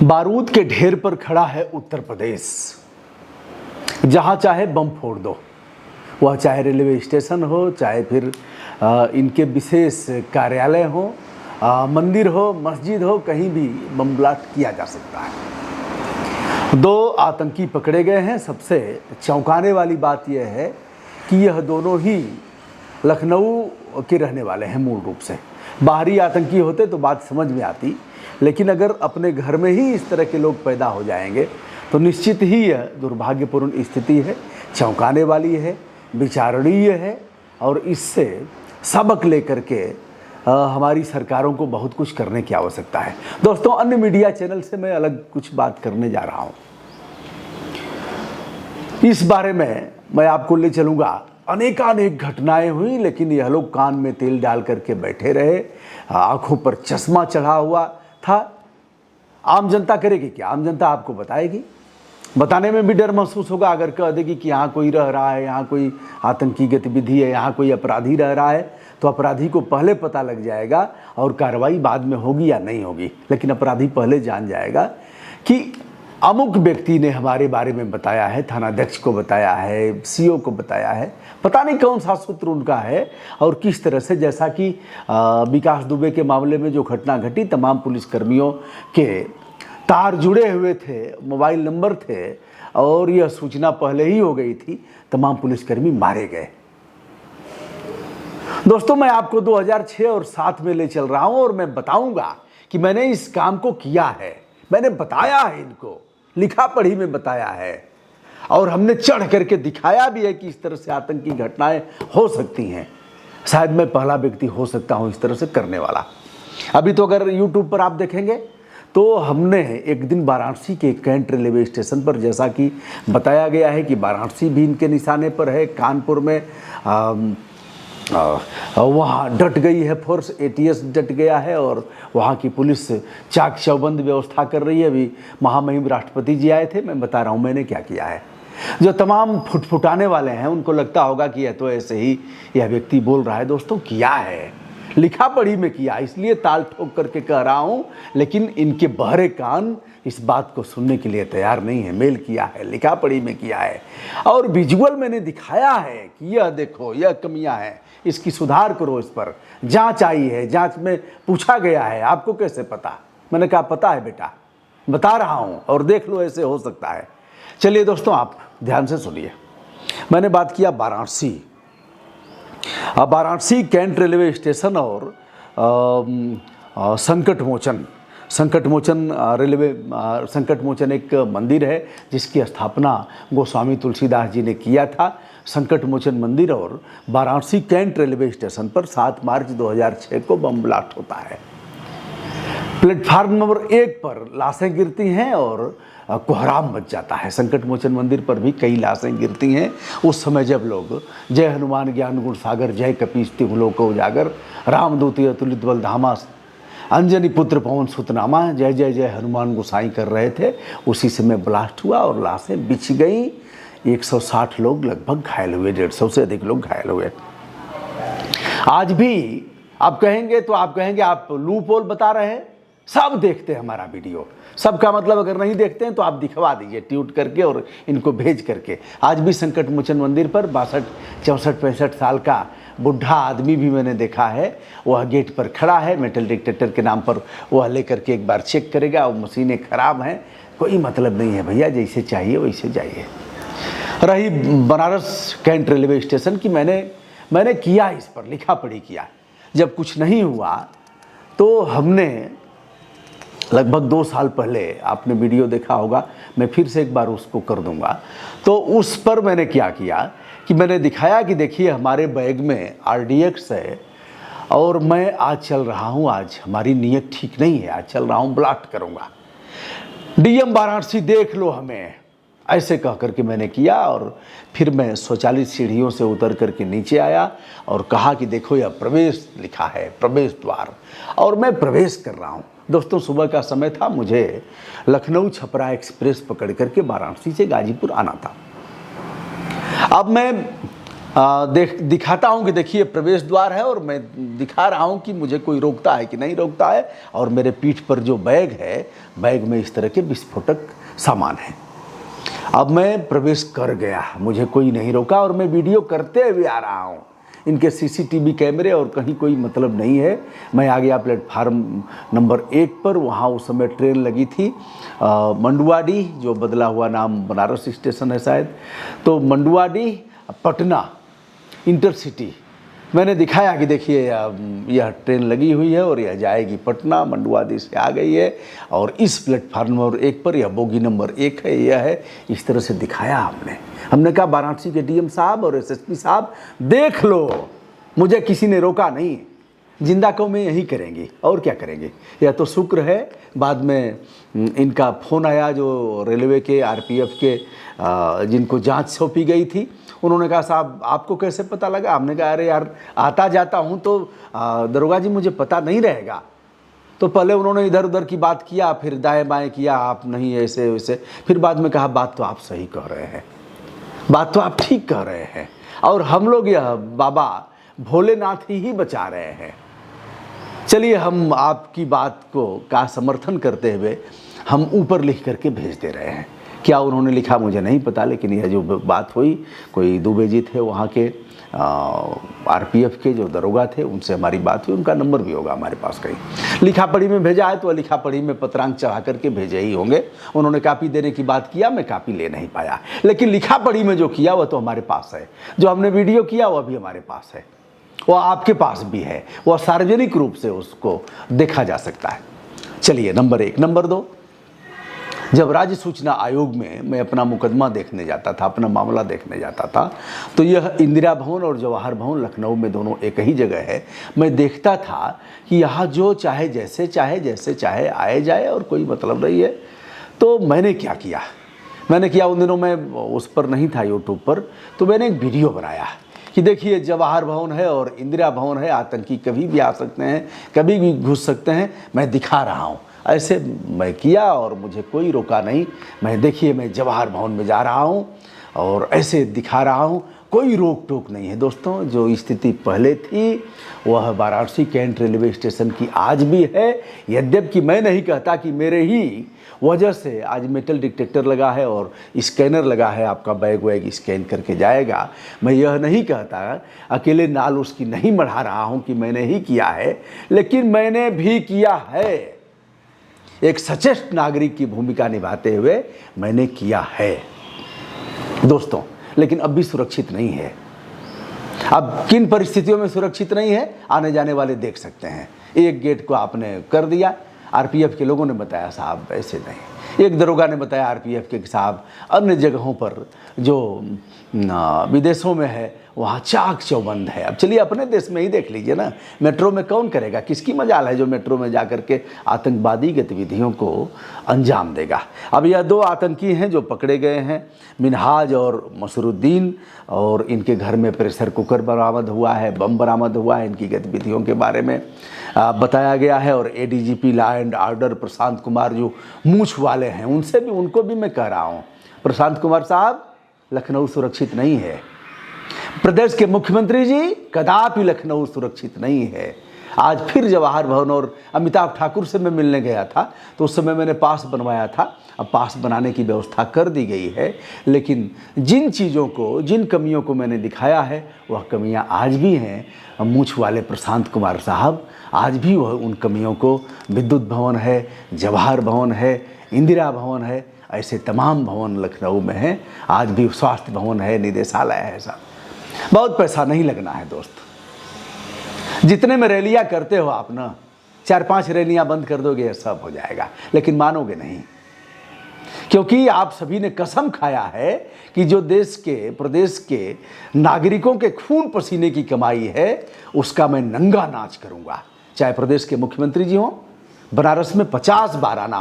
बारूद के ढेर पर खड़ा है उत्तर प्रदेश। जहाँ चाहे बम फोड़ दो, वह चाहे रेलवे स्टेशन हो, चाहे फिर इनके विशेष कार्यालय हो, मंदिर हो, मस्जिद हो, कहीं भी बम ब्लास्ट किया जा सकता है। दो आतंकी पकड़े गए हैं। सबसे चौंकाने वाली बात यह है कि यह दोनों ही लखनऊ के रहने वाले हैं मूल रूप से। बाहरी आतंकी होते तो बात समझ में आती, लेकिन अगर अपने घर में ही इस तरह के लोग पैदा हो जाएंगे तो निश्चित ही यह दुर्भाग्यपूर्ण स्थिति है, चौंकाने वाली है, विचारणीय है और इससे सबक लेकर के हमारी सरकारों को बहुत कुछ करने की आवश्यकता है। दोस्तों, अन्य मीडिया चैनल से मैं अलग कुछ बात करने जा रहा हूँ। इस बारे में मैं आपको ले चलूँगा। अनेकानेक घटनाएं हुई, लेकिन यह लोग कान में तेल डाल करके बैठे रहे, आंखों पर चश्मा चढ़ा हुआ था। आम जनता करेगी क्या? आम जनता आपको बताएगी। बताने में भी डर महसूस होगा अगर कह देगी कि यहाँ कोई रह रहा है, यहाँ कोई आतंकी गतिविधि है, यहाँ कोई अपराधी रह रहा है, तो अपराधी को पहले पता लग जाएगा और कार्रवाई बाद में होगी या नहीं होगी। लेकिन अपराधी पहले जान जाएगा कि अमुक व्यक्ति ने हमारे बारे में बताया है, थानाध्यक्ष को बताया है, सीओ को बताया है, पता नहीं कौन सा सूत्र उनका है और किस तरह से। जैसा कि विकास दुबे के मामले में जो घटना घटी, तमाम पुलिसकर्मियों के तार जुड़े हुए थे, मोबाइल नंबर थे और यह सूचना पहले ही हो गई थी, तमाम पुलिसकर्मी मारे गए। दोस्तों, मैं आपको 2006 और 7 में ले चल रहा हूं और मैं बताऊंगा कि मैंने इस काम को किया है, मैंने बताया है, इनको लिखा पढ़ी में बताया है और हमने चढ़ करके दिखाया भी है कि इस तरह से आतंकी घटनाएं हो सकती हैं। शायद मैं पहला व्यक्ति हो सकता हूं इस तरह से करने वाला। अभी तो अगर YouTube पर आप देखेंगे तो हमने एक दिन वाराणसी के कैंट रेलवे स्टेशन पर, जैसा कि बताया गया है कि वाराणसी भी इनके निशाने पर है, कानपुर में वहाँ डट गई है फोर्स, ATS डट गया है और वहाँ की पुलिस चाक चौबंद व्यवस्था कर रही है। अभी महामहिम राष्ट्रपति जी आए थे, मैं बता रहा हूँ मैंने क्या किया है। जो तमाम फुटफुटाने वाले हैं उनको लगता होगा कि यह तो ऐसे ही यह व्यक्ति बोल रहा है। दोस्तों, किया है, लिखा पढ़ी में किया, इसलिए ताल ठोक करके कह रहा हूँ, लेकिन इनके बहरे कान इस बात को सुनने के लिए तैयार नहीं है। मेल किया है, लिखा पढ़ी में किया है और विजुअल मैंने दिखाया है कि यह देखो, यह कमियां हैं, इसकी सुधार करो, इस पर जांच आई है, जांच में पूछा गया है। आपको कैसे पता? मैंने कहा पता है बेटा, बता रहा हूँ और देख लो, ऐसे हो सकता है। चलिए दोस्तों, आप ध्यान से सुनिए। मैंने बात किया वाराणसी। अब वाराणसी कैंट रेलवे स्टेशन और संकट मोचन एक मंदिर है जिसकी स्थापना गोस्वामी तुलसीदास जी ने किया था। संकट मोचन मंदिर और वाराणसी कैंट रेलवे स्टेशन पर 7 मार्च 2006 को बम ब्लास्ट होता है। प्लेटफार्म नंबर 1 पर लाशें गिरती हैं और कोहराम मच जाता है। संकट मोचन मंदिर पर भी कई लाशें गिरती हैं उस समय जब लोग जय हनुमान ज्ञान गुण सागर, जय कपीस तिहु लोक उजागर, रामदूती अतुलित बल धामा, अंजनी पुत्र पवन सुतनामा, जय जय जय हनुमान गोसाई कर रहे थे। उसी समय ब्लास्ट हुआ और लाशें बिछ गई। 160 लोग लगभग घायल हुए, 150 से अधिक लोग घायल हुए। आज भी आप कहेंगे तो आप कहेंगे आप लूप होल बता रहे हैं। सब देखते हैं हमारा वीडियो, सबका मतलब अगर नहीं देखते हैं तो आप दिखवा दीजिए ट्वीट करके और इनको भेज करके। आज भी संकट मोचन मंदिर पर 62, 64, 65 साल का बुढ़ा आदमी भी मैंने देखा है। वह गेट पर खड़ा है, मेटल डिटेक्टर के नाम पर वह लेकर के एक बार चेक करेगा। वो मशीनें खराब हैं, कोई मतलब नहीं है भैया, जैसे चाहिए वैसे जाइए। रही बनारस कैंट रेलवे स्टेशन की, मैंने किया, इस पर लिखा पढ़ी किया। जब कुछ नहीं हुआ तो हमने लगभग 2 साल पहले, आपने वीडियो देखा होगा, मैं फिर से एक बार उसको कर दूंगा, तो उस पर मैंने क्या किया कि मैंने दिखाया कि देखिए हमारे बैग में RDX है और मैं आज चल रहा हूँ, आज हमारी नीयत ठीक नहीं है, आज चल रहा हूँ ब्लास्ट करूँगा, DM वाराणसी देख लो हमें, ऐसे कह करके मैंने किया। और फिर मैं स्वचालित सीढ़ियों से उतर करके नीचे आया और कहा कि देखो यह प्रवेश लिखा है, प्रवेश द्वार, और मैं प्रवेश कर रहा हूँ। दोस्तों, सुबह का समय था, मुझे लखनऊ छपरा एक्सप्रेस पकड़ करके वाराणसी से गाजीपुर आना था। अब मैं दिखाता हूँ कि देखिए प्रवेश द्वार है और मैं दिखा रहा हूँ कि मुझे कोई रोकता है कि नहीं रोकता है। और मेरे पीठ पर जो बैग है, बैग में इस तरह के विस्फोटक सामान है। अब मैं प्रवेश कर गया, मुझे कोई नहीं रोका और मैं वीडियो करते हुए आ रहा हूँ। इनके सीसीटीवी कैमरे और कहीं कोई मतलब नहीं है। मैं आ गया प्लेटफार्म नंबर 1 पर। वहाँ उस समय ट्रेन लगी थी मंडुआडीह, जो बदला हुआ नाम बनारस स्टेशन है शायद। तो मंडुआडीह पटना इंटरसिटी मैंने दिखाया कि देखिए यह ट्रेन लगी हुई है और यह जाएगी पटना, मंडुआडीह से आ गई है और इस प्लेटफार्म नंबर 1 पर यह बोगी नंबर 1 है, यह है। इस तरह से दिखाया हमने कहा वाराणसी के डीएम साहब और एसएसपी साहब देख लो, मुझे किसी ने रोका नहीं, जिंदा कौमें यही करेंगी और क्या करेंगे। यह तो शुक्र है बाद में इनका फ़ोन आया जो रेलवे के आरपीएफ के जिनको जांच सौंपी गई थी। उन्होंने कहा साहब आपको कैसे पता लगा? हमने कहा अरे यार आता जाता हूँ तो दरोगा जी मुझे पता नहीं रहेगा। तो पहले उन्होंने इधर उधर की बात किया, फिर दाएं बाएं किया, आप नहीं ऐसे वैसे, फिर बाद में कहा बात तो आप सही कह रहे हैं, बात तो आप ठीक कह रहे हैं और हम लोग यह बाबा भोलेनाथ ही बचा रहे हैं। चलिए हम आपकी बात को का समर्थन करते हुए हम ऊपर लिख करके भेज दे रहे हैं। क्या उन्होंने लिखा मुझे नहीं पता, लेकिन यह जो बात हुई, कोई दुबे जी थे वहाँ के आरपीएफ के जो दरोगा थे, उनसे हमारी बात हुई। उनका नंबर भी होगा हमारे पास कहीं, लिखा पढ़ी में भेजा है तो लिखा पढ़ी में पत्रांक चढ़ा करके भेजे ही होंगे। उन्होंने कापी देने की बात किया, मैं कापी ले नहीं पाया, लेकिन लिखा पढ़ी में जो किया वह तो हमारे पास है। जो हमने वीडियो किया वह भी हमारे पास है, वह आपके पास भी है, वह सार्वजनिक रूप से उसको देखा जा सकता है। चलिए नंबर 1। नंबर 2, जब राज्य सूचना आयोग में मैं अपना मुकदमा देखने जाता था, अपना मामला देखने जाता था, तो यह इंदिरा भवन और जवाहर भवन लखनऊ में दोनों एक ही जगह है। मैं देखता था कि यहाँ जो चाहे जैसे चाहे आए जाए और कोई मतलब नहीं है। तो मैंने क्या किया, उन दिनों मैं उस पर नहीं था यूट्यूब पर, तो मैंने एक वीडियो बनाया कि देखिए जवाहर भवन है और इंदिरा भवन है, आतंकी कभी भी आ सकते हैं, कभी भी घुस सकते हैं, मैं दिखा रहा हूँ। ऐसे मैं किया और मुझे कोई रोका नहीं। मैं जवाहर भवन में जा रहा हूँ और ऐसे दिखा रहा हूँ, कोई रोक टोक नहीं है। दोस्तों जो स्थिति पहले थी वह वाराणसी कैंट रेलवे स्टेशन की आज भी है। यद्यपि मैं नहीं कहता कि मेरे ही वजह से आज मेटल डिटेक्टर लगा है और स्कैनर लगा है, आपका बैग वैग स्कैन करके जाएगा। मैं यह नहीं कहता, अकेले नाल उसकी नहीं बढ़ा रहा हूँ कि मैंने ही किया है, लेकिन मैंने भी किया है। एक सचेत नागरिक की भूमिका निभाते हुए मैंने किया है दोस्तों, लेकिन अब भी सुरक्षित नहीं है। अब किन परिस्थितियों में सुरक्षित नहीं है आने जाने वाले देख सकते हैं। एक गेट को आपने कर दिया, आरपीएफ के लोगों ने बताया साहब ऐसे नहीं। एक दरोगा ने बताया आरपीएफ के साहब अन्य जगहों पर जो विदेशों में है वहाँ चाक चौबंद है। अब चलिए अपने देश में ही देख लीजिए ना, मेट्रो में कौन करेगा, किसकी मजाल है जो मेट्रो में जा करके आतंकवादी गतिविधियों को अंजाम देगा। अब यह 2 आतंकी हैं जो पकड़े गए हैं, मिनहाज और मसरुद्दीन, और इनके घर में प्रेशर कुकर बरामद हुआ है, बम बरामद हुआ है। इनकी गतिविधियों के बारे में बताया गया है। और ADGP law and order Prashant Kumar जो मूंछ वाले हैं, उनको भी मैं कह रहा हूँ, प्रशांत कुमार साहब लखनऊ सुरक्षित नहीं है। प्रदेश के मुख्यमंत्री जी कदापि लखनऊ सुरक्षित नहीं है। आज फिर जवाहर भवन और अमिताभ ठाकुर से मैं मिलने गया था, तो उस समय मैंने पास बनवाया था। अब पास बनाने की व्यवस्था कर दी गई है, लेकिन जिन चीज़ों को, जिन कमियों को मैंने दिखाया है वह कमियां आज भी हैं। मूंछ वाले प्रशांत कुमार साहब आज भी वह उन कमियों को, विद्युत भवन है, जवाहर भवन है, इंदिरा भवन है, ऐसे तमाम भवन लखनऊ में हैं। आज भी स्वास्थ्य भवन है, निदेशालय है। सब बहुत पैसा नहीं लगना है दोस्त। जितने में रैलियां करते हो आप ना, 4-5 रैलियां बंद कर दोगे सब हो जाएगा, लेकिन मानोगे नहीं, क्योंकि आप सभी ने कसम खाया है कि जो देश के, प्रदेश के नागरिकों के खून पसीने की कमाई है उसका मैं नंगा नाच करूंगा। चाहे प्रदेश के मुख्यमंत्री जी हों, बनारस में 50 बार आना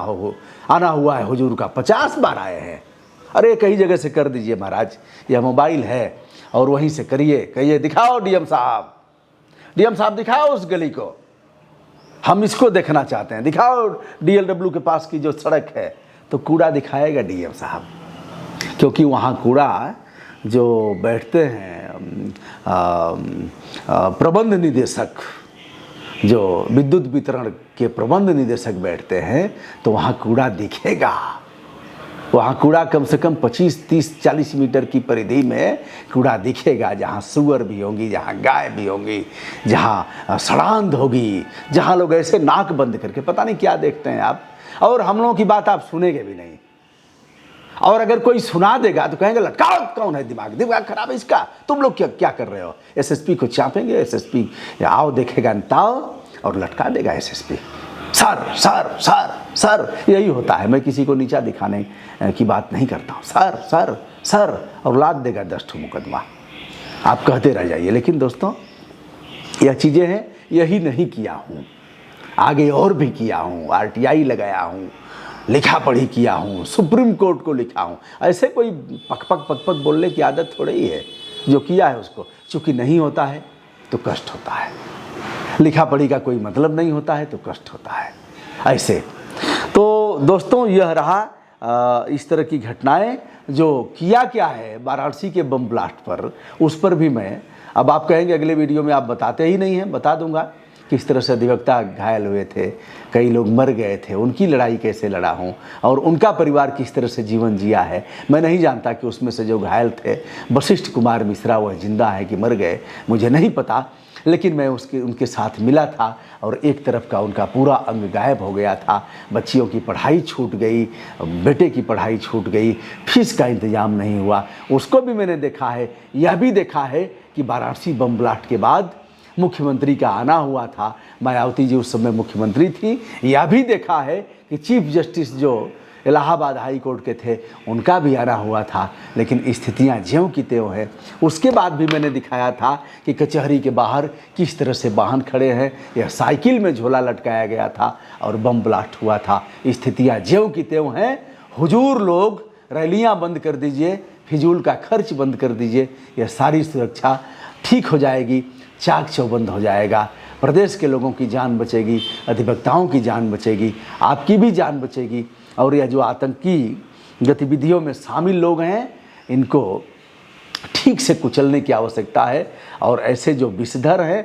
हुआ है हुजूर का, 50 बार आए हैं। अरे कई जगह से कर दीजिए महाराज, यह मोबाइल है और वहीं से कहिए दिखाओ डीएम साहब दिखाओ उस गली को, हम इसको देखना चाहते हैं। दिखाओ डीएलडब्ल्यू के पास की जो सड़क है, तो कूड़ा दिखाएगा डीएम साहब, क्योंकि वहाँ कूड़ा जो बैठते हैं प्रबंध निदेशक, जो विद्युत वितरण के प्रबंध निदेशक बैठते हैं, तो वहाँ कूड़ा दिखेगा। वहाँ कूड़ा कम से कम 25, 30, 40 मीटर की परिधि में कूड़ा दिखेगा, जहाँ सुअर भी होंगी, जहाँ गाय भी होंगी, जहाँ सड़ांध होगी, जहाँ लोग ऐसे नाक बंद करके पता नहीं क्या देखते हैं आप, और हम लोगों की बात आप सुनेंगे भी नहीं। और अगर कोई सुना देगा तो कहेंगे लटकाओ, कौन है, दिमाग खराब है इसका, तुम लोग क्या कर रहे हो। एसएसपी को चापेंगे, एसएसपी आओ देखेगा ताओ और लटका देगा SSP. Sir sir sir sir, यही होता है। मैं किसी को नीचा दिखाने की बात नहीं करता हूँ। सर सर सर, और लाद देगा 10 ठो मुकदमा। आप कहते रह जाइए। लेकिन दोस्तों, यह चीज़ें हैं, यही नहीं किया हूँ, आगे और भी किया हूँ। आरटीआई लगाया हूँ, लिखा पढ़ी किया हूँ, सुप्रीम कोर्ट को लिखा हूँ। ऐसे कोई पक बोलने की आदत थोड़ी ही है। जो किया है उसको चूँकि नहीं होता है तो कष्ट होता है, लिखा पढ़ी का कोई मतलब नहीं होता है तो कष्ट होता है। ऐसे तो दोस्तों, यह रहा इस तरह की घटनाएं। जो किया क्या है वाराणसी के बम ब्लास्ट पर, उस पर भी मैं, अब आप कहेंगे अगले वीडियो में आप बताते ही नहीं हैं, बता दूंगा किस तरह से अधिवक्ता घायल हुए थे, कई लोग मर गए थे, उनकी लड़ाई कैसे लड़ा हूँ, और उनका परिवार किस तरह से जीवन जिया है। मैं नहीं जानता कि उसमें से जो घायल थे वशिष्ठ कुमार मिश्रा, वह जिंदा है कि मर गए, मुझे नहीं पता। लेकिन मैं उनके साथ मिला था, और एक तरफ का उनका पूरा अंग गायब हो गया था। बच्चियों की पढ़ाई छूट गई, बेटे की पढ़ाई छूट गई, फीस का इंतज़ाम नहीं हुआ, उसको भी मैंने देखा है। यह भी देखा है कि वाराणसी बम ब्लास्ट के बाद मुख्यमंत्री का आना हुआ था, मायावती जी उस समय मुख्यमंत्री थी। यह भी देखा है कि चीफ जस्टिस जो इलाहाबाद हाई कोर्ट के थे, उनका भी आना हुआ था। लेकिन स्थितियां ज्यों की त्यों है। उसके बाद भी मैंने दिखाया था कि कचहरी के बाहर किस तरह से वाहन खड़े हैं, यह साइकिल में झोला लटकाया गया था और बम ब्लास्ट हुआ था। स्थितियां ज्यों की त्यों हैं। हुजूर लोग रैलियां बंद कर दीजिए, फिजूल का खर्च बंद कर दीजिए, यह सारी सुरक्षा ठीक हो जाएगी, चाक चौबंद हो जाएगा। प्रदेश के लोगों की जान बचेगी, अधिवक्ताओं की जान बचेगी, आपकी भी जान बचेगी। और यह जो आतंकी गतिविधियों में शामिल लोग हैं, इनको ठीक से कुचलने की आवश्यकता है। और ऐसे जो विषधर हैं,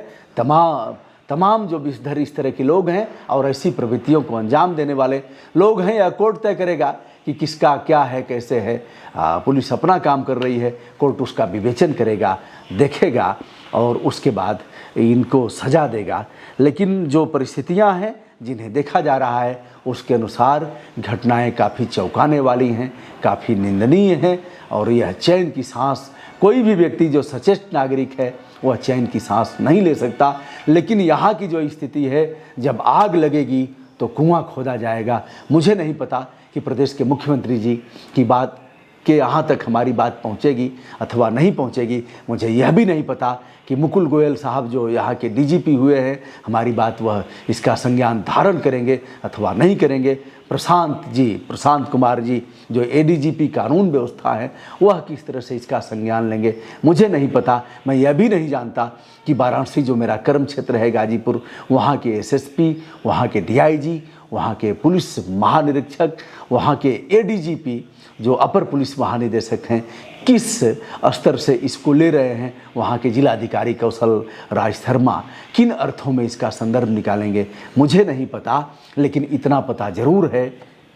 तमाम जो विषधर इस तरह के लोग हैं और ऐसी प्रवृत्तियों को अंजाम देने वाले लोग हैं, यह कोर्ट तय करेगा कि किसका क्या है, कैसे है। पुलिस अपना काम कर रही है, कोर्ट उसका विवेचन करेगा, देखेगा और उसके बाद इनको सज़ा देगा। लेकिन जो परिस्थितियां हैं जिन्हें देखा जा रहा है, उसके अनुसार घटनाएं काफ़ी चौंकाने वाली हैं, काफ़ी निंदनीय हैं। और यह चैन की सांस, कोई भी व्यक्ति जो सचेत नागरिक है वह चैन की सांस नहीं ले सकता। लेकिन यहाँ की जो स्थिति है, जब आग लगेगी तो कुआं खोदा जाएगा। मुझे नहीं पता कि प्रदेश के मुख्यमंत्री जी की बात के यहाँ तक हमारी बात पहुँचेगी अथवा नहीं पहुँचेगी। मुझे यह भी नहीं पता कि मुकुल गोयल साहब जो यहाँ के डीजीपी हुए हैं, हमारी बात वह इसका संज्ञान धारण करेंगे अथवा नहीं करेंगे। प्रशांत कुमार जी जो एडीजीपी कानून व्यवस्था है, वह किस तरह से इसका संज्ञान लेंगे, मुझे नहीं पता। मैं यह भी नहीं जानता कि वाराणसी जो मेरा कर्म क्षेत्र है गाजीपुर, वहाँ के एसएसपी, वहाँ के डीआईजी, वहाँ के पुलिस महानिरीक्षक, वहाँ के एडीजीपी जो अपर पुलिस महानिदेशक हैं, किस स्तर से इसको ले रहे हैं। वहाँ के जिलाधिकारी कौशल राज शर्मा किन अर्थों में इसका संदर्भ निकालेंगे, मुझे नहीं पता। लेकिन इतना पता ज़रूर है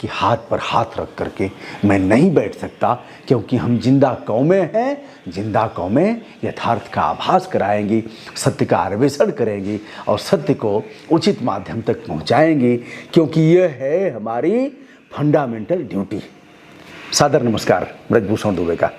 कि हाथ पर हाथ रख करके मैं नहीं बैठ सकता, क्योंकि हम जिंदा कौमें हैं। जिंदा कौमें यथार्थ का आभास कराएंगी, सत्य का अन्वेषण करेंगी और सत्य को उचित माध्यम तक पहुंचाएंगी, क्योंकि यह है हमारी फंडामेंटल ड्यूटी। सादर नमस्कार ब्रजभूषण दुबे का।